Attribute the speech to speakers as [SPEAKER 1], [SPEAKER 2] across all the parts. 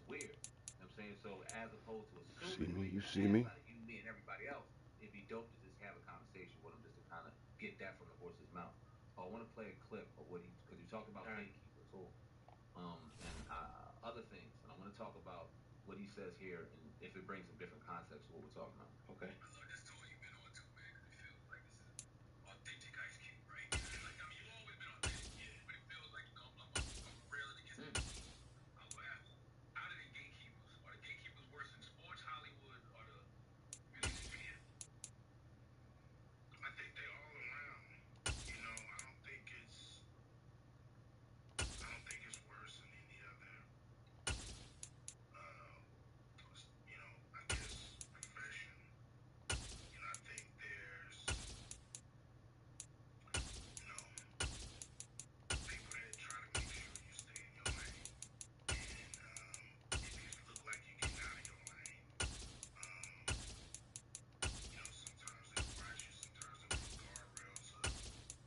[SPEAKER 1] weird. You know what I'm saying? So as opposed to
[SPEAKER 2] See
[SPEAKER 1] assuming the
[SPEAKER 2] me?
[SPEAKER 1] way
[SPEAKER 2] You
[SPEAKER 1] you're
[SPEAKER 2] see
[SPEAKER 1] saying
[SPEAKER 2] me?
[SPEAKER 1] about you, me, and everybody else, it'd be dope to just have a conversation with him just to kind of get that from the horse's mouth. I want to play a clip of what he, because you talked about gatekeeper too, and other things, and I want to talk about what he says here and if it brings some different context to what we're talking about. Okay. I love this tone you've been on too, man, because it feels like this is authentic Ice Cube, right? Like, I mean, you've always been authentic, yeah, but it feels like, you know, I'm railing against it. I will ask, out of the gatekeepers, are the gatekeepers worse in sports Hollywood or the music media? I think they all around. You know, I don't think it's worse than any other. Uh, you know, I guess profession. You know, I think there's, you know, people that try to make sure you stay in your lane. And if you look like you're getting out of your lane, um, you know, sometimes they watch you, sometimes they put guardrails up,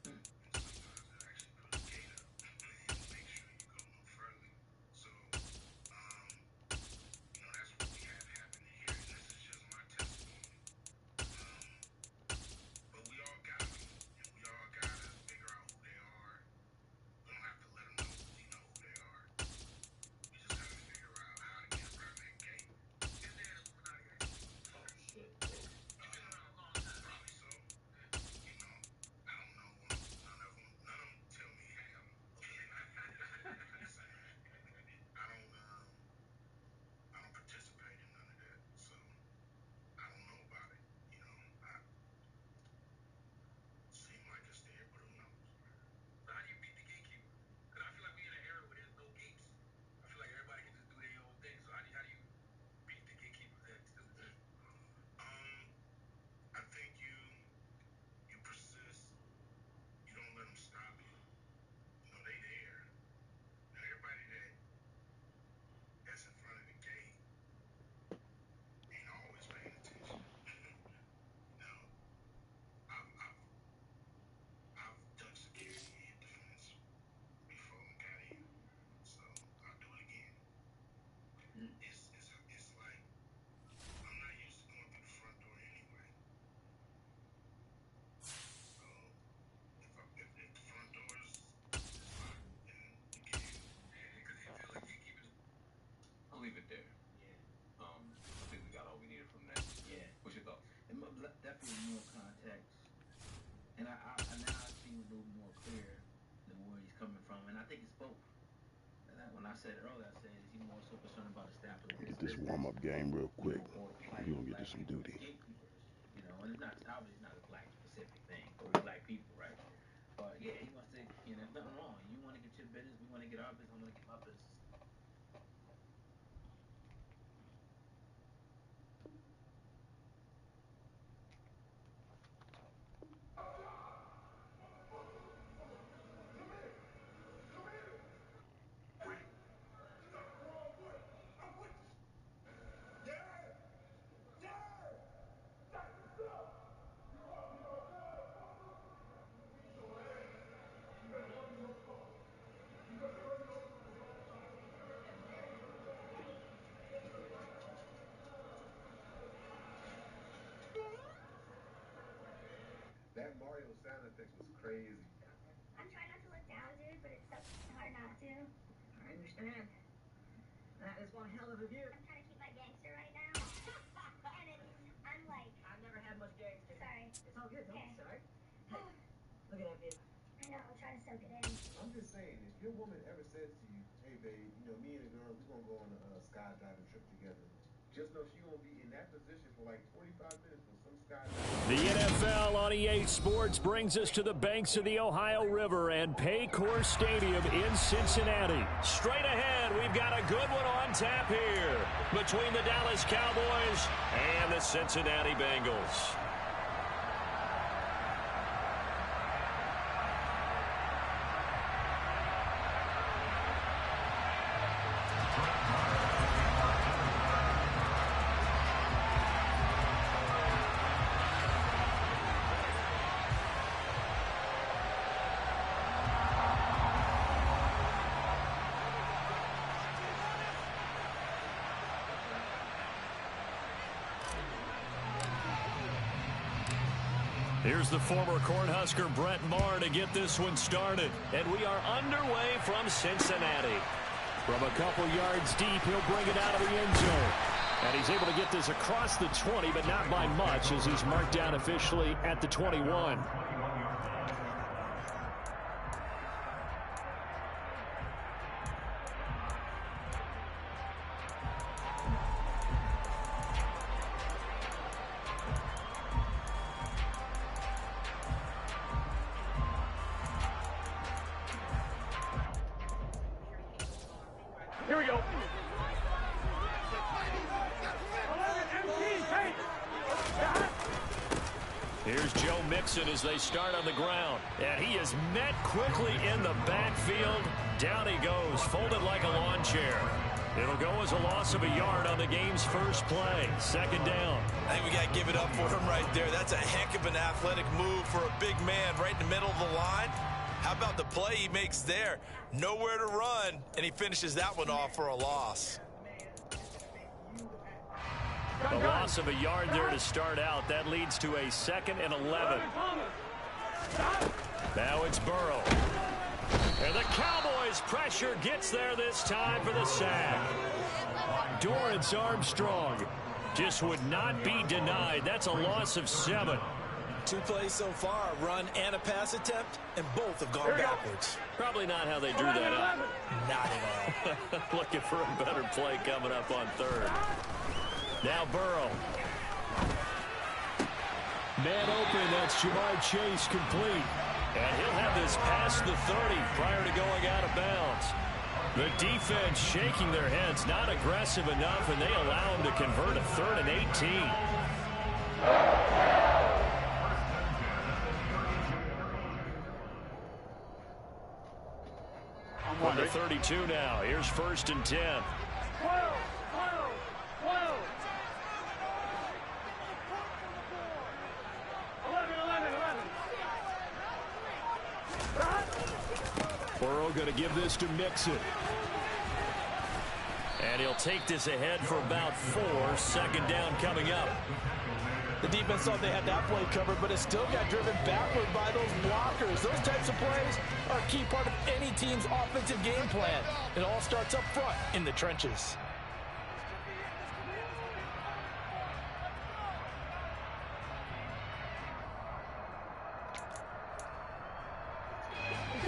[SPEAKER 1] and sometimes they actually put a gate up and make sure you go no further. So, you know, that's what we have happening here. And this is just my testimony. But we all got them, and we all got to figure out who they are. We don't have to let them know we know who they are. We just got to figure out how to get around that gate. Is there an Illuminati gate? Oh, shit. You've been around a long time. Probably so. You know, I don't know. None of them tell me, hey, I'm saying. I don't participate in none of that. So I don't know about it. You know, I seem like it's there, but who knows? So how do you beat the gatekeeper? Because I feel like we're in an era where there's no gates. I feel like everybody can just do their own thing. So how do you beat the gatekeepers at still exist? I think you persist. You don't let them stop you. You know, they there. Now everybody that's in front of the gate ain't always paying attention. You know, I've done security and hit the fence before and got in, so I'll do it again. It's like I'm not used to going through the front door anyway. So if the front door is locked, then you get in. Because it feels like gatekeepers. I'll leave it there. Yeah. I think we got all we needed from that. Yeah. What's your thoughts?
[SPEAKER 3] Definitely more context, and I now see a little more clear where he's coming from, and I think it's both. When I said earlier, I said, is he more so concerned about establishing
[SPEAKER 2] Get this warm-up game real quick.
[SPEAKER 3] or the plight
[SPEAKER 2] We're
[SPEAKER 3] of
[SPEAKER 2] gonna get to
[SPEAKER 3] black
[SPEAKER 2] some
[SPEAKER 3] people as
[SPEAKER 2] duty.
[SPEAKER 3] gatekeepers? You know, and it's not obviously not a black specific thing, but we're black people, right? But yeah, he wants to. You know, there's nothing wrong. You want to get your business, we want to get our business. I want to get my business.
[SPEAKER 1] That Mario sound effects was crazy.
[SPEAKER 4] I'm trying not to look down, dude, but it's so hard not to.
[SPEAKER 5] I understand. That is one hell of a view.
[SPEAKER 4] I'm trying to keep my gangster right now. And I'm like...
[SPEAKER 5] I've never had much gangster.
[SPEAKER 4] Sorry.
[SPEAKER 5] It's all good. Don't be sorry.
[SPEAKER 4] Oh,
[SPEAKER 5] Look at that view.
[SPEAKER 4] I know, I'm trying to soak it in.
[SPEAKER 6] I'm just saying, if your woman ever says to you, hey babe, you know, me and the girl, we're gonna go on a skydiving trip together, just know she gonna be in that position for like 45 minutes for some skydiving.
[SPEAKER 7] The NFL on EA Sports brings us to the banks of the Ohio River and Paycor Stadium in Cincinnati. Straight ahead, we've got a good one on tap here between the Dallas Cowboys and the Cincinnati Bengals. Here's the former Cornhusker Brett Maher to get this one started. And we are underway from Cincinnati. From a couple yards deep, he'll bring it out of the end zone. And he's able to get this across the 20, but not by much, as he's marked down officially at the 21.
[SPEAKER 8] Here we go.
[SPEAKER 7] Here's Joe Mixon as they start on the ground. And he is met quickly in the backfield. Down he goes, folded like a lawn chair. It'll go as a loss of a yard on the game's first play. Second down.
[SPEAKER 9] I think we got to give it up for him right there. That's a heck of an athletic move for a big man right in the middle of the line. How about the play he makes there? Nowhere to run, and he finishes that one off for a loss.
[SPEAKER 7] A loss of a yard there to start out. That leads to a 2nd and 11. Now it's Burrow. And the Cowboys pressure gets there this time for the sack. Dorrance Armstrong just would not be denied. That's a loss of 7.
[SPEAKER 9] 2 plays so far, a run and a pass attempt, and both have gone backwards.
[SPEAKER 7] Probably not how they drew that up.
[SPEAKER 9] Not at all.
[SPEAKER 7] Looking for a better play coming up on 3rd. Now Burrow. Man open, that's Jamar Chase complete. And he'll have this past the 30 prior to going out of bounds. The defense shaking their heads, not aggressive enough, and they allow him to convert a 3rd and 18. On the 32 now. Here's 1st and 10.
[SPEAKER 8] 12.
[SPEAKER 7] Burrow going to give this to Mixon. And he'll take this ahead for about 4. 2nd down coming up.
[SPEAKER 9] The defense thought they had that play covered, but it still got driven backward by those blockers. Those types of plays are a key part of any team's offensive game plan. It all starts up front in the trenches.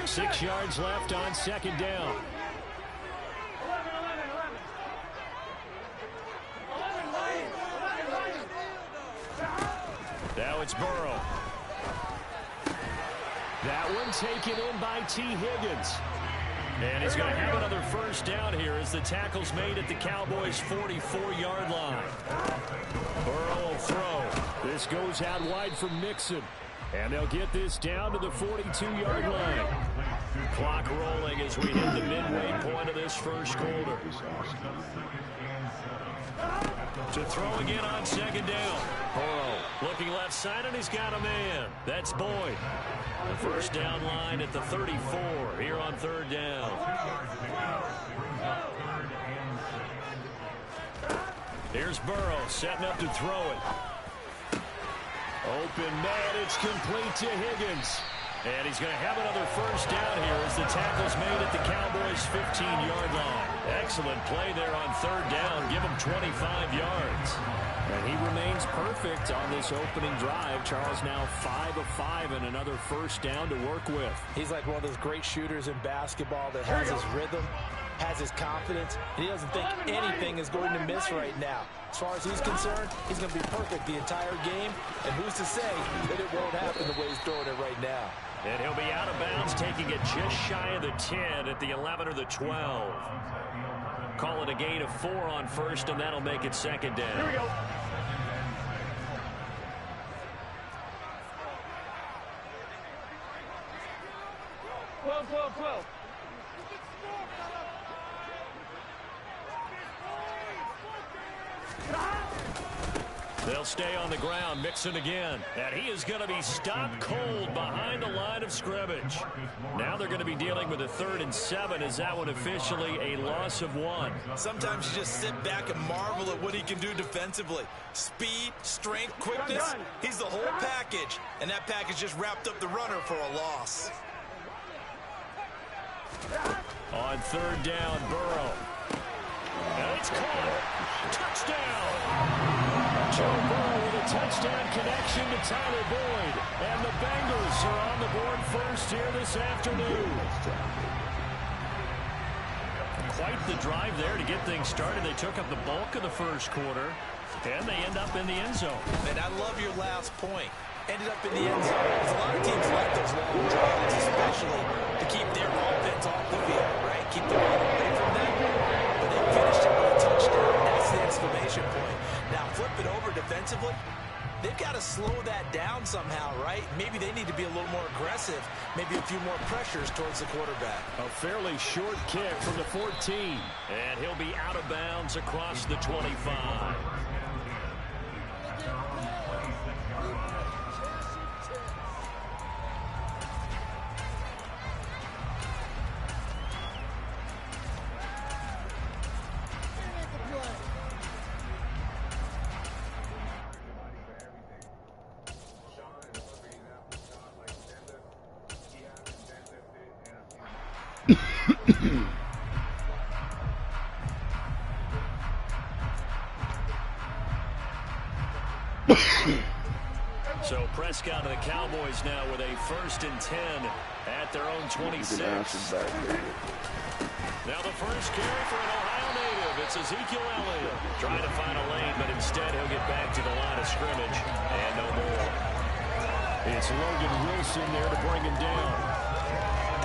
[SPEAKER 7] Six yards left on 2nd down. Now it's Burrow. That one taken in by T. Higgins. And he's going to have another 1st down here as the tackle's made at the Cowboys' 44-yard line. Burrow will throw. This goes out wide for Mixon. And they'll get this down to the 42-yard line. Clock rolling as we hit the midway point of this first quarter. To throw again on 2nd down. Burrow looking left side, and he's got a man. That's Boyd. The 1st down line at the 34 here on 3rd down. Here's Burrow setting up to throw it. Open man, it's complete to Higgins. And he's going to have another 1st down here as the tackle's made at the Cowboys' 15-yard line. Excellent play there on 3rd down. Give him 25 yards. And he remains perfect on this opening drive. Charles now 5 of 5 and another 1st down to work with.
[SPEAKER 9] He's like one of those great shooters in basketball that has his rhythm, has his confidence, and he doesn't think anything is going to miss right now. As far as he's concerned, he's going to be perfect the entire game, and who's to say that it won't happen the way he's throwing it right now.
[SPEAKER 7] And he'll be out of bounds, taking it just shy of the 10 at the 11 or the 12. Call it a gain of 4 on 1st, and that'll make it 2nd down.
[SPEAKER 8] Here we go. Twelve.
[SPEAKER 7] They'll stay on the ground. Mixon again. And he is going to be stopped cold behind the line line of scrimmage. Now they're going to be dealing with a 3rd and 7. Is that one officially a loss of 1?
[SPEAKER 9] Sometimes you just sit back and marvel at what he can do defensively. Speed, strength, quickness. He's the whole package. And that package just wrapped up the runner for a loss.
[SPEAKER 7] On 3rd down, Burrow. And it's caught. Touchdown. Joe Burrow with a touchdown connection to Tyler Boyd. And the Bengals are on the board first here this afternoon. Quite the drive there to get things started. They took up the bulk of the first quarter, and they end up in the end zone.
[SPEAKER 9] And I love your last point. Ended up in the end zone. There's a lot of teams like those long drives, especially to keep their offense off the field, right? Keep the ball away from them. But they finished it with a touchdown. That's the exclamation point. Now flip it over defensively. They've got to slow that down somehow, right? Maybe they need to be a little more aggressive. Maybe a few more pressures towards the quarterback.
[SPEAKER 7] A fairly short kick from the 14. And he'll be out of bounds across the 25. So Prescott and the Cowboys now with a 1st and 10 at their own 26. Now the first carry for an Ohio native. It's Ezekiel Elliott trying to find a lane, but instead he'll get back to the line of scrimmage and no more. It's Logan Wilson there to bring him down.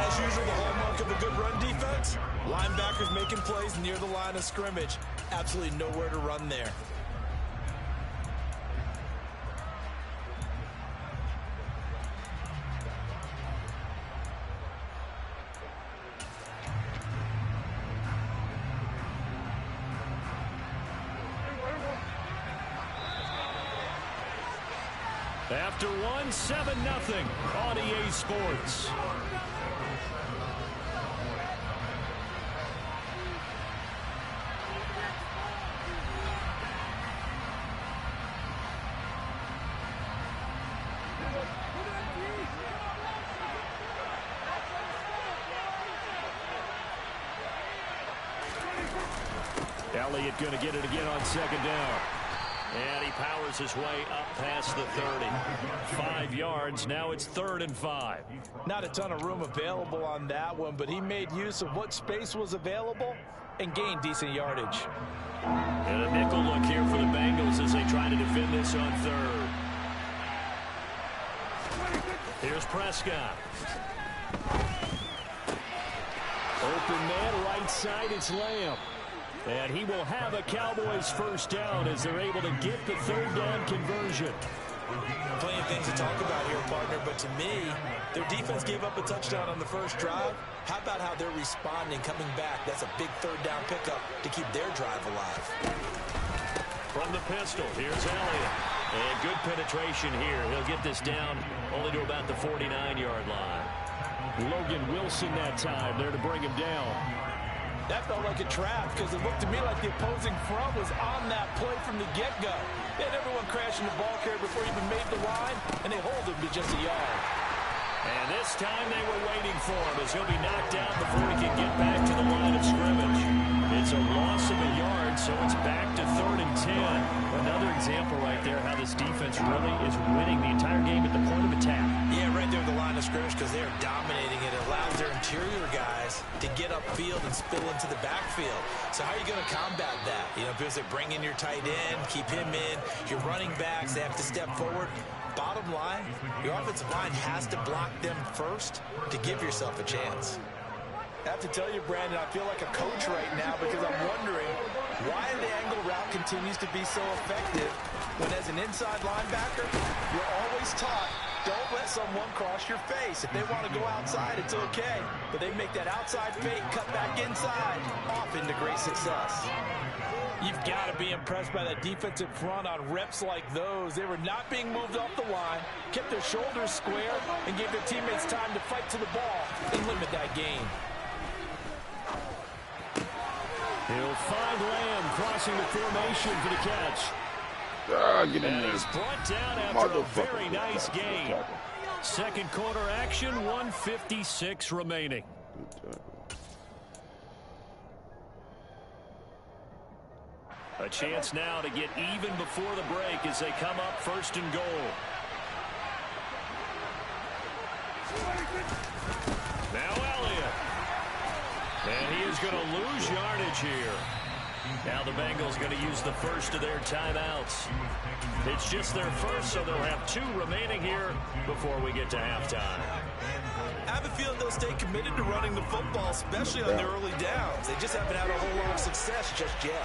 [SPEAKER 9] As usual, the hallmark of a good run defense, linebackers making plays near the line of scrimmage. Absolutely nowhere to run there.
[SPEAKER 7] After 7-0 on EA Sports. Elliott going to get it again on 2nd down. And he powers his way up past the 30. 5 yards. Now it's 3rd and 5.
[SPEAKER 9] Not a ton of room available on that one, but he made use of what space was available and gained decent yardage.
[SPEAKER 7] And a nickel look here for the Bengals as they try to defend this on 3rd. Here's Prescott. Open man, right side, it's Lamb. And he will have a Cowboys 1st down as they're able to get the 3rd down conversion.
[SPEAKER 9] Plenty of things to talk about here, partner, but to me, their defense gave up a touchdown on the first drive. How about how they're responding, coming back? That's a big 3rd down pickup to keep their drive alive.
[SPEAKER 7] From the pistol, here's Elliott. And good penetration here. He'll get this down only to about the 49-yard line. Logan Wilson that time there to bring him down.
[SPEAKER 9] That felt like a trap because it looked to me like the opposing front was on that play from the get-go. They had everyone crashing the ball carrier before he even made the line, and they hold him to just a yard.
[SPEAKER 7] And this time they were waiting for him as he'll be knocked down before he can get back to the line of scrimmage. It's a loss of a yard, so it's back to 3rd and 10. Another example right there how this defense really is winning the entire game at the point of attack.
[SPEAKER 9] Yeah, right there at the line of scrimmage because they are dominating it. It allows their interior guys to get upfield and spill into the backfield. So how are you going to combat that? You know, because they bring in your tight end, keep him in. Your running backs, they have to step forward. Bottom line, your offensive line has to block them first to give yourself a chance. I have to tell you, Brandon, I feel like a coach right now because I'm wondering why the angle route continues to be so effective when as an inside linebacker, you're always taught don't let someone cross your face. If they want to go outside, it's okay. But they make that outside fake, cut back inside, off into great success. You've got to be impressed by that defensive front on reps like those. They were not being moved off the line, kept their shoulders square, and gave their teammates time to fight to the ball and limit that gain.
[SPEAKER 7] He'll find Lamb crossing the formation for the catch.
[SPEAKER 2] Get in
[SPEAKER 7] And
[SPEAKER 2] there.
[SPEAKER 7] he's brought down after a very nice gain. Second quarter action, 1:56 remaining. A chance now to get even before the break as they come up first and goal. Now Elliott. And he is going to lose yardage here. Now the Bengals going to use the first of their timeouts. It's just their first, so they'll have 2 remaining here before we get to halftime.
[SPEAKER 9] I have a feeling they'll stay committed to running the football, especially on the early downs. They just haven't had a whole lot of success just yet.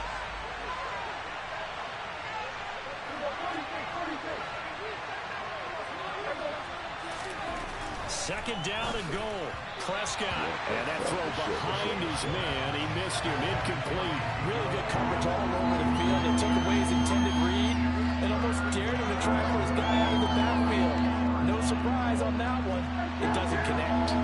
[SPEAKER 7] Second down and goal. Prescott. And that throw behind his man. He missed him. Incomplete.
[SPEAKER 9] Really good coverage all over the field. They took away his intended read and almost dared him to try for his guy out of the backfield. No surprise on that one. It doesn't connect.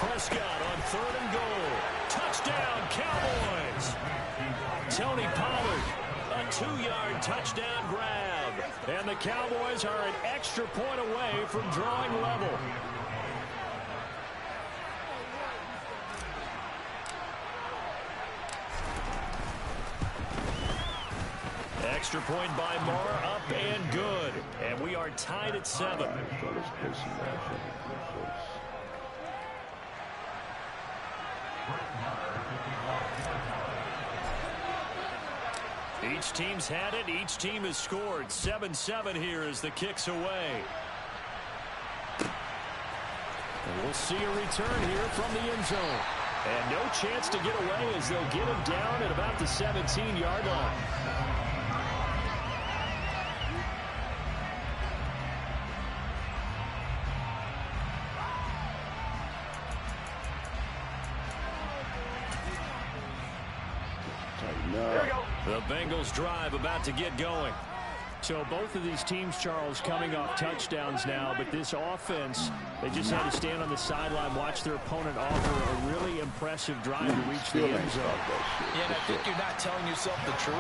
[SPEAKER 7] Prescott on third and goal. Touchdown, Cowboys. Tony Pollard, a 2-yard touchdown grab. And the Cowboys are an extra point away from drawing level. Extra point by Moore, up and good. And we are tied at 7. Each team's had it. Each team has scored. 7-7 here as the kick's away. And we'll see a return here from the end zone. And no chance to get away as they'll get him down at about the 17-yard line. The Bengals drive about to get going. So both of these teams, Charles, coming off touchdowns now, but this offense, they just had to stand on the sideline, watch their opponent offer a really impressive drive to reach the end zone.
[SPEAKER 9] Yeah, and I think you're not telling yourself the truth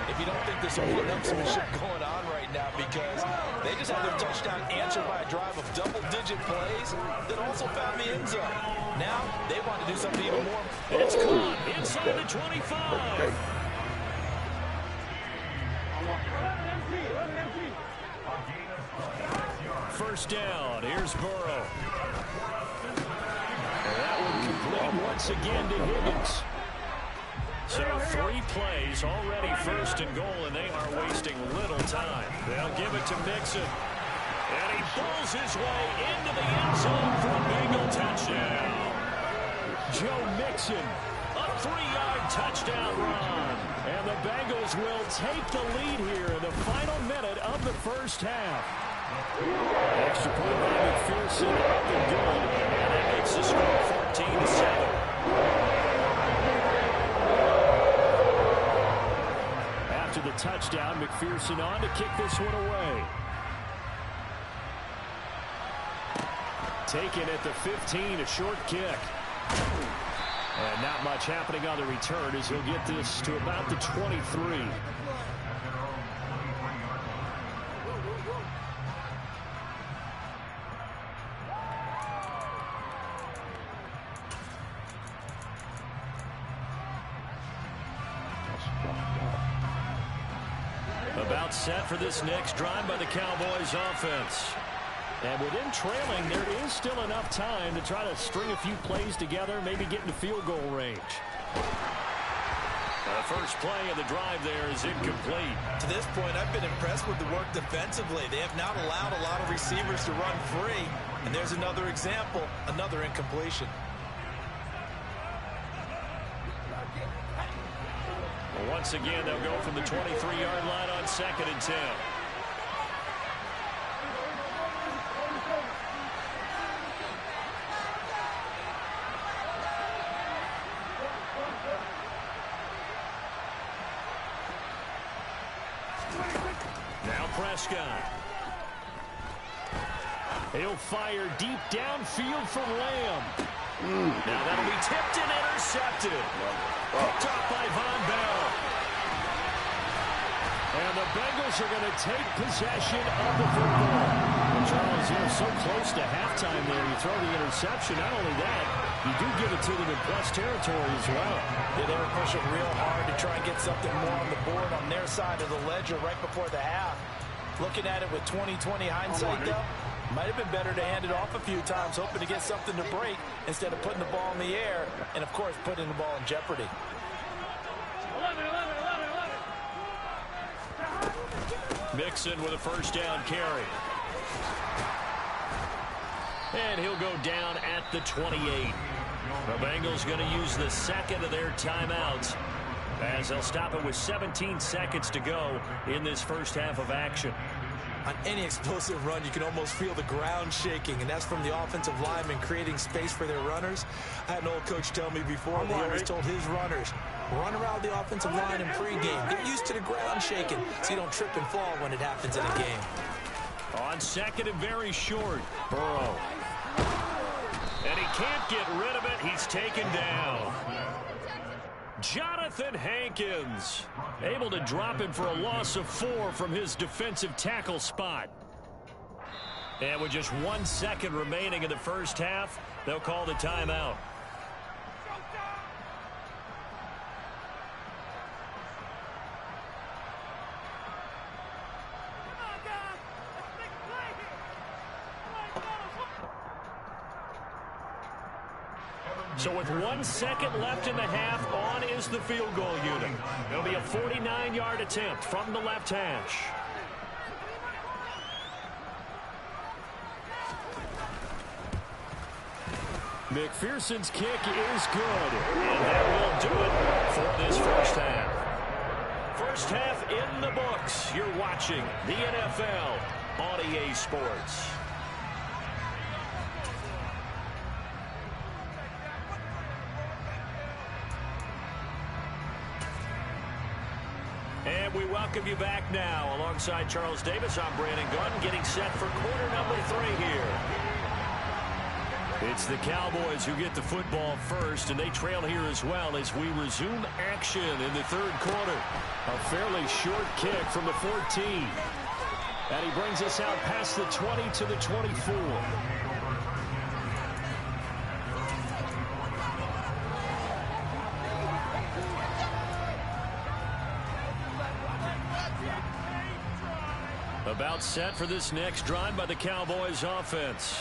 [SPEAKER 9] if you don't think there's a one-upsmanship going on right now, because they just had their touchdown answered by a drive of double-digit plays that also found the end zone. Now they want to do something even more.
[SPEAKER 7] It's caught inside the 25. First down. Here's Burrow. And that one complete once again to Higgins. So 3 plays already first and goal, and they are wasting little time. They'll give it to Mixon. And he pulls his way into the end zone for a Bengal touchdown. Joe Mixon, a 3-yard touchdown run. And the Bengals will take the lead here in the final minute of the first half. Extra point by McPherson, up and good. And that makes the score 14-7. After the touchdown, McPherson on to kick this one away. Taken at the 15, a short kick. And not much happening on the return as he'll get this to about the 23. About set for this next drive by the Cowboys offense. And with them trailing, there is still enough time to try to string a few plays together, maybe get into field goal range. The first play of the drive there is incomplete.
[SPEAKER 9] To this point, I've been impressed with the work defensively. They have not allowed a lot of receivers to run free. And there's another example, another incompletion.
[SPEAKER 7] once again, they'll go from the 23-yard line on 2nd and 10. Now Prescott. He'll fire deep downfield for Lamb. Now that'll be tipped and intercepted. Picked off by Von Bell. And the Bengals are going to take possession of the football. And Charles, you're so close to halftime there. You throw the interception. Not only that, you do give it to them in plus territory as well.
[SPEAKER 9] Yeah, they were pushing real hard to try and get something more on the board on their side of the ledger right before the half. Looking at it with 20/20 hindsight, though, might have been better to hand it off a few times, hoping to get something to break instead of putting the ball in the air and, of course, putting the ball in jeopardy.
[SPEAKER 8] 11.
[SPEAKER 7] Mixon with a first down carry. And he'll go down at the 28. The Bengals going to use the second of their timeouts as they'll stop it with 17 seconds to go in this first half of action.
[SPEAKER 9] On any explosive run, you can almost feel the ground shaking, and that's from the offensive linemen creating space for their runners. I had an old coach tell me before, he always told his runners, run around the offensive line in pregame. Get used to the ground shaking so you don't trip and fall when it happens in a game.
[SPEAKER 7] On 2nd and very short, Burrow. And he can't get rid of it. He's taken down. Jonathan Hankins able to drop him for a loss of 4 from his defensive tackle spot. And with just 1 second remaining in the first half, they'll call the timeout. So with 1 second left in the half, on is the field goal unit. There'll be a 49-yard attempt from the left hash. McPherson's kick is good. And that will do it for this first half. First half in the books. You're watching the NFL on EA Sports. And we welcome you back now. Alongside Charles Davis, I'm Brandon Gunn, getting set for quarter number 3 here. It's the Cowboys who get the football first, and they trail here as well as we resume action in the third quarter. A fairly short kick from the 14. And he brings us out past the 20 to the 24. About set for this next drive by the Cowboys offense.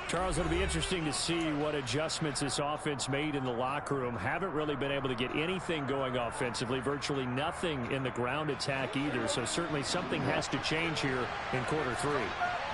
[SPEAKER 7] Charles, it'll be interesting to see what adjustments this offense made in the locker room. Haven't really been able to get anything going offensively, virtually nothing in the ground attack either. So certainly something has to change here in quarter 3.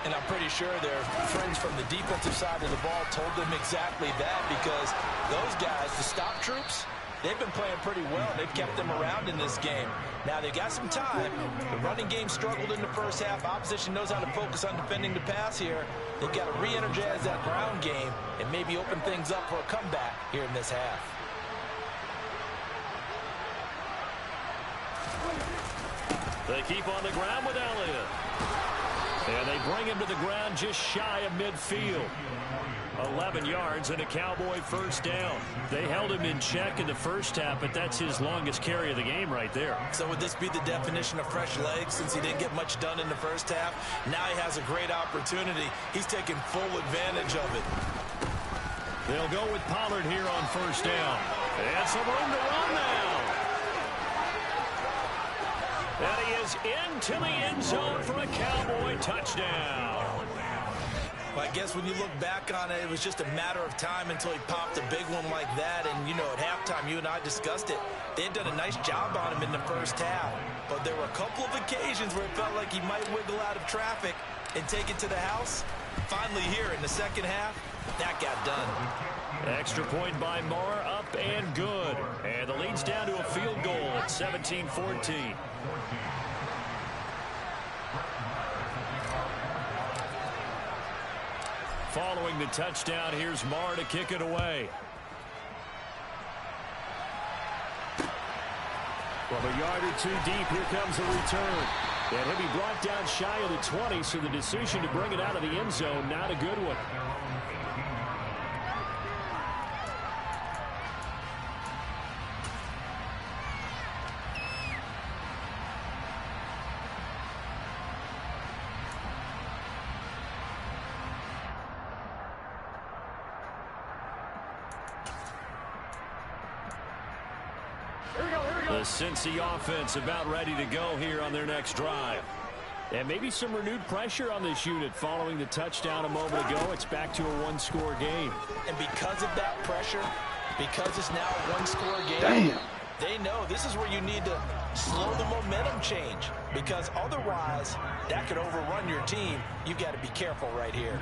[SPEAKER 9] And I'm pretty sure their friends from the defensive side of the ball told them exactly that, because those guys, the stop troops, they've been playing pretty well. They've kept them around in this game. Now, they've got some time. The running game struggled in the first half. Opposition knows how to focus on defending the pass here. They've got to re-energize that ground game and maybe open things up for a comeback here in this half.
[SPEAKER 7] They keep on the ground with Elliott. And they bring him to the ground just shy of midfield. 11 yards and a Cowboy first down. They held him in check in the first half, but that's his longest carry of the game right there.
[SPEAKER 9] So would this be the definition of fresh legs since he didn't get much done in the first half? Now he has a great opportunity. He's taking full advantage of it.
[SPEAKER 7] They'll go with Pollard here on first down. And some room to run now. And he is into the end zone for a Cowboy touchdown.
[SPEAKER 9] Well, I guess when you look back on it, it was just a matter of time until he popped a big one like that. And, you know, at halftime, you and I discussed it. They had done a nice job on him in the first half. But there were a couple of occasions where it felt like he might wiggle out of traffic and take it to the house. Finally here in the second half, but that got done.
[SPEAKER 7] Extra point by Marr, up and good. And the lead's down to a field goal at 17-14. Following the touchdown, here's Marr to kick it away. From a yard or two deep, here comes the return. And he'll be brought down shy of the 20, so the decision to bring it out of the end zone, not a good one. The Cincy offense about ready to go here on their next drive. And maybe some renewed pressure on this unit following the touchdown a moment ago. It's back to a one-score game.
[SPEAKER 9] And because of that pressure, because it's now a one-score game, they know this is where you need to slow the momentum change, because otherwise that could overrun your team. You've got to be careful right here.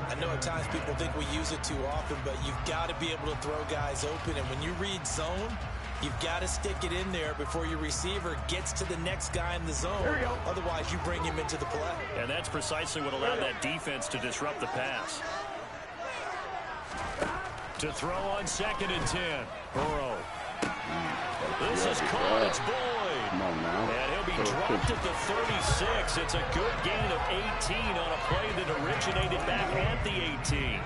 [SPEAKER 9] I know at times people think we use it too often, but you've got to be able to throw guys open. And when you read zone, you've got to stick it in there before your receiver gets to the next guy in the zone. Otherwise, you bring him into the play.
[SPEAKER 7] And that's precisely what allowed that defense to disrupt the pass. To throw on 2nd and 10. Burrow. This is caught. It's Boyd. And he'll be dropped at the 36. It's a good gain of 18 on a play that originated back at the 18.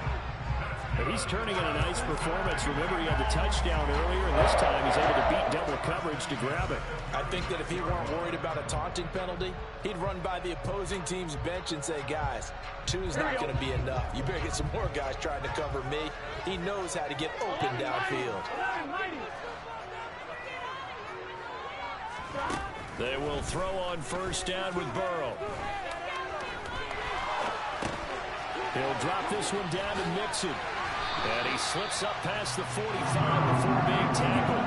[SPEAKER 7] But he's turning in a nice performance. Remember, he had the touchdown earlier, and this time he's able to beat double coverage to grab it.
[SPEAKER 9] I think that if he weren't worried about a taunting penalty, he'd run by the opposing team's bench and say, guys, 2's not going to be enough. You better get some more guys trying to cover me. He knows how to get open downfield.
[SPEAKER 7] They will throw on 1st down with Burrow. He'll drop this one down to Mixon. And he slips up past the 45 before being tackled.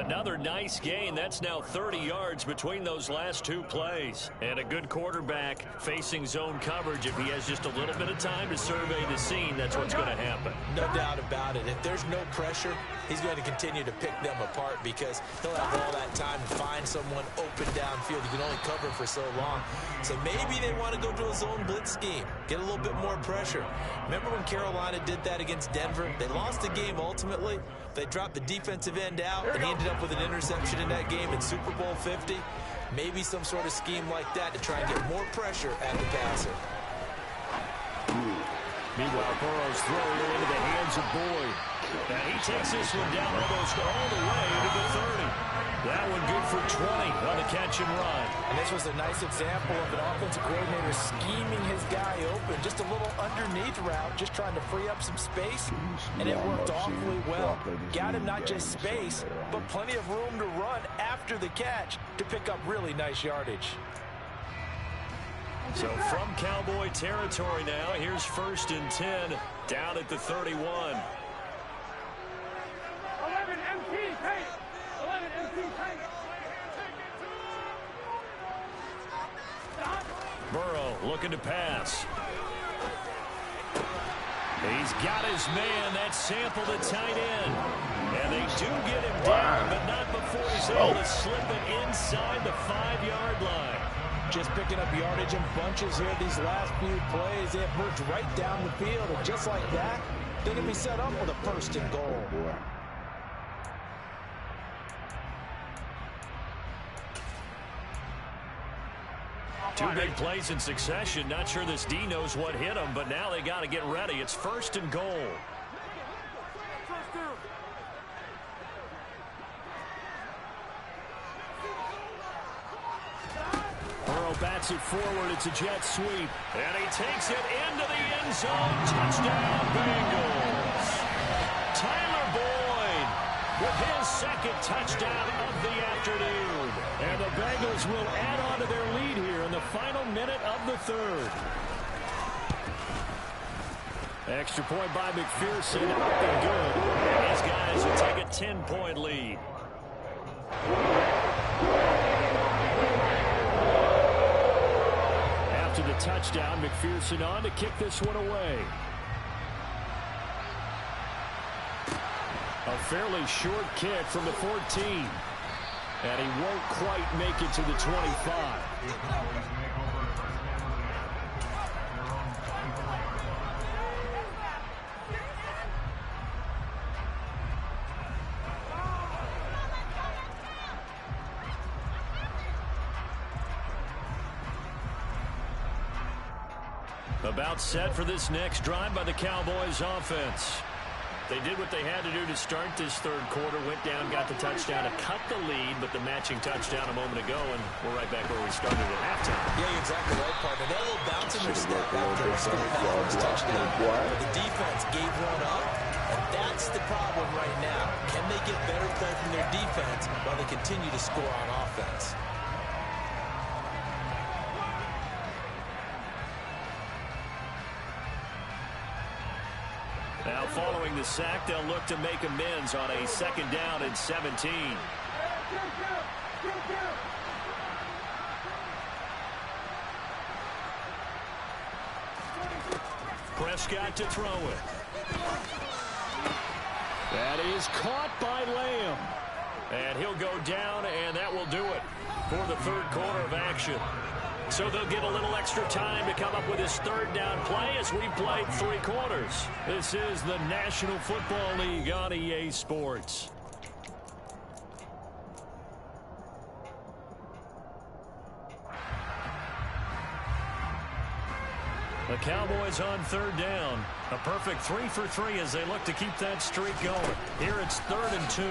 [SPEAKER 7] Another nice gain. That's now 30 yards between those last 2 plays. And a good quarterback facing zone coverage. If he has just a little bit of time to survey the scene, that's what's going to happen.
[SPEAKER 9] No doubt about it. If there's no pressure, he's going to continue to pick them apart, because he'll have all that time to find someone open downfield. You can only cover for so long. So maybe they want to go to a zone blitz scheme, get a little bit more pressure. Remember when Carolina did that against Denver? They lost the game ultimately. They dropped the defensive end out, and he ended up with an interception in that game in Super Bowl 50. Maybe some sort of scheme like that to try and get more pressure at the passer.
[SPEAKER 7] Meanwhile, Burrow's throw here into the hands of Boyd. And he takes this one down almost all the way to the 30. That one good for 20 on the catch and run.
[SPEAKER 9] And this was a nice example of an offensive coordinator scheming his guy open. Just a little underneath route, just trying to free up some space. And it worked awfully well. Got him not just space, but plenty of room to run after the catch to pick up really nice yardage.
[SPEAKER 7] So from Cowboy territory now, here's 1st and 10 down at the 31.
[SPEAKER 8] 11 MT paint. 11 MT paint.
[SPEAKER 7] Burrow looking to pass. He's got his man. That's Sample, the tight end. And they do get him down, but not before he's able to slip it inside the 5-yard line.
[SPEAKER 9] Just picking up yardage in bunches here these last few plays. They have moved right down the field, and just like that, they're going to be set up with a 1st and goal.
[SPEAKER 7] Two big plays in succession. Not sure this D knows what hit him, but now they got to get ready. It's 1st and goal. Burrow bats it forward. It's a jet sweep. And he takes it into the end zone. Touchdown, Bengals. Tyler Boyd with his 2nd touchdown of the afternoon. And the Bengals will add on to their lead here in the final minute of the 3rd. Extra point by McPherson, up and good. And these guys will take a 10-point lead. After the touchdown, McPherson on to kick this one away. fairly short kick from the 14. And he won't quite make it to the 25. About set for this next drive by the Cowboys offense. They did what they had to do to start this third quarter. Went down, got the touchdown to cut the lead, but the matching touchdown a moment ago, and we're right back where we started at halftime.
[SPEAKER 9] Yeah, you're exactly right, partner. That little bounce in their step after scoring that first touchdown. The defense gave one up, and that's the problem right now. Can they get better play from their defense while they continue to score on offense?
[SPEAKER 7] Now, following the sack, they'll look to make amends on a 2nd down and 17. Prescott to throw it. That is caught by Lamb. And he'll go down, and that will do it for the third quarter of action. So they'll get a little extra time to come up with his 3rd down play as we've played 3 quarters. This is the National Football League on EA Sports. The Cowboys on 3rd down. A perfect 3 for 3 as they look to keep that streak going. Here it's 3rd and 2.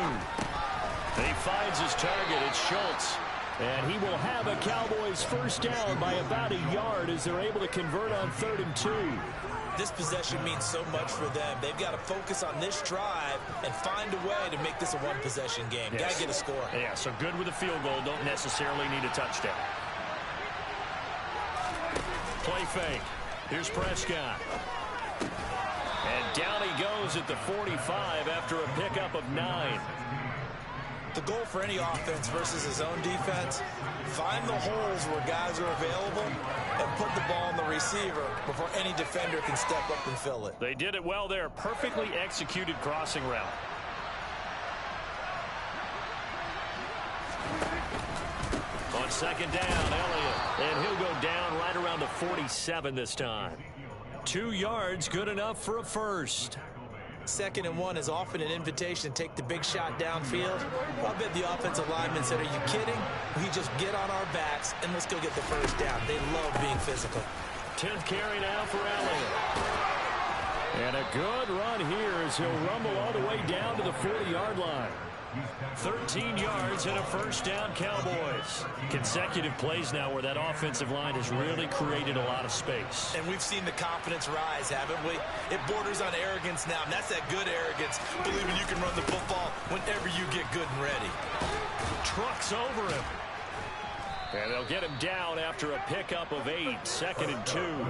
[SPEAKER 7] He finds his target. It's Schultz. And he will have a Cowboys 1st down by about a yard as they're able to convert on 3rd and 2.
[SPEAKER 9] This possession means so much for them. They've got to focus on this drive and find a way to make this a one-possession game.
[SPEAKER 7] Yes.
[SPEAKER 9] Got to get a score.
[SPEAKER 7] Yeah, so good with a field goal. Don't necessarily need a touchdown. Play fake. Here's Prescott. And down he goes at the 45 after a pickup of 9.
[SPEAKER 9] The goal for any offense versus his own defense, find the holes where guys are available and put the ball on the receiver before any defender can step up and fill it.
[SPEAKER 7] They did it well there. Perfectly executed crossing route. On 2nd down, Elliott. And he'll go down right around the 47 this time. 2 yards, good enough for a first.
[SPEAKER 9] 2nd and 1 is often an invitation to take the big shot downfield. I bet the offensive lineman said, are you kidding? We just get on our backs and let's go get the 1st down. They love being physical.
[SPEAKER 7] 10th carry now for Elliott. And a good run here as he'll rumble all the way down to the 40-yard line. 13 yards and a 1st down, Cowboys. Consecutive plays now where that offensive line has really created a lot of space.
[SPEAKER 9] And we've seen the confidence rise, haven't we? It borders on arrogance now, and that's that good arrogance, believing you can run the football whenever you get good and ready.
[SPEAKER 7] Trucks over him. And they'll get him down after a pickup of 8, 2nd and 2.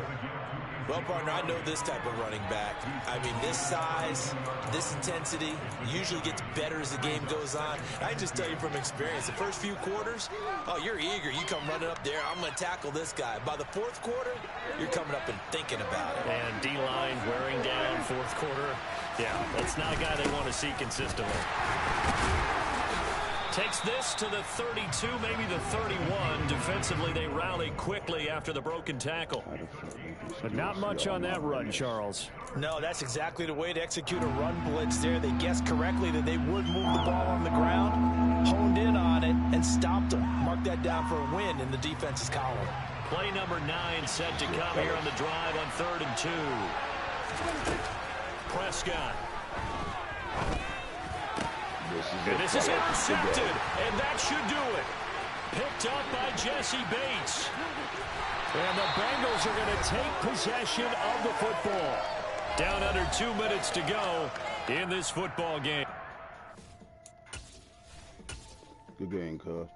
[SPEAKER 9] Well, partner, I know this type of running back. I mean, this size, this intensity usually gets better as the game goes on. I just tell you from experience, the first few quarters, oh, you're eager. You come running up there, I'm going to tackle this guy. By the 4th quarter, you're coming up and thinking about it.
[SPEAKER 7] And D-line wearing down 4th quarter. Yeah, that's not a guy they want to see consistently. Takes this to the 32, maybe the 31. Defensively, they rally quickly after the broken tackle. But not much on that run, Charles.
[SPEAKER 9] No, that's exactly the way to execute a run blitz there. They guessed correctly that they would move the ball on the ground, honed in on it, and stopped them. Mark that down for a win in the defense's column.
[SPEAKER 7] Play number 9 set to come here on the drive on 3rd and 2. Prescott. And this is intercepted, and that should do it. Picked up by Jesse Bates. And the Bengals are going to take possession of the football. Down under 2 minutes to go in this football game.
[SPEAKER 2] Good game, cuz.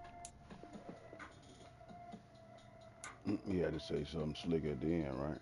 [SPEAKER 2] You had to say something slick at the end, right?